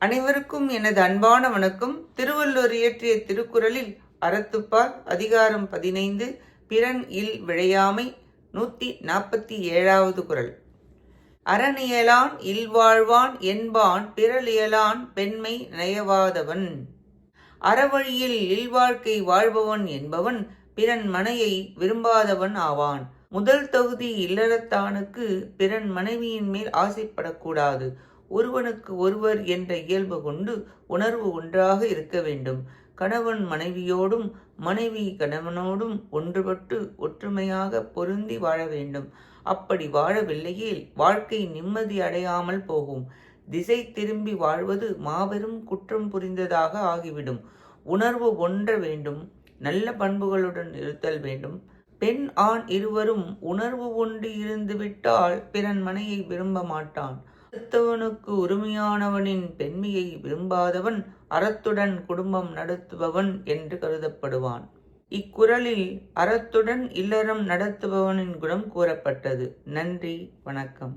அனைவருக்கும் எனது அன்பான வணக்கம். திருவள்ளுவர் இயற்றிய திருக்குறளில் அறத்துப்பால் அதிகாரம் 15 பிறன் இல் விழையாமை 147வது குறள். அறனியலான் இல்வாழ்வான் என்பான் பிறலியலான் பெண்மை நயவாதவன். அறவழியில் இல்வாழ்க்கை வாழ்பவன் என்பவன் பிறன் மனையை விரும்பாதவன் ஆவான். முதல் தகுதி இல்லறத்தானுக்கு பிறன் மனைவியின் மேல் ஆசைப்படக்கூடாது. ஒருவனுக்கு ஒருவர் என்ற இயல்பு கொண்டு உணர்வு ஒன்றாக இருக்க வேண்டும். கணவன் மனைவியோடும் மனைவி கணவனோடும் ஒன்றுபட்டு ஒற்றுமையாக பொருந்தி வாழ வேண்டும். அப்படி வாழவில்லையேல் வாழ்க்கை நிம்மதி அடையாமல் போகும். திசை திரும்பி வாழ்வது மாபெரும் குற்றம் புரிந்ததாக ஆகிவிடும். உணர்வு ஒன்ற வேண்டும். நல்ல பண்புகளுடன் இருத்தல் வேண்டும். பெண் ஆண் இருவரும் உணர்வு ஒன்று இருந்துவிட்டால் பிறன் மனையை விரும்ப மாட்டான். அடுத்தவனுக்கு உரிமையானவனின் பெண்மையை விரும்பாதவன் அறத்துடன் குடும்பம் நடத்துபவன் என்று கருதப்படுவான். இக்குறளில் அறத்துடன் இல்லறம் நடத்துபவனின் குணம் கூறப்பட்டது. நன்றி, வணக்கம்.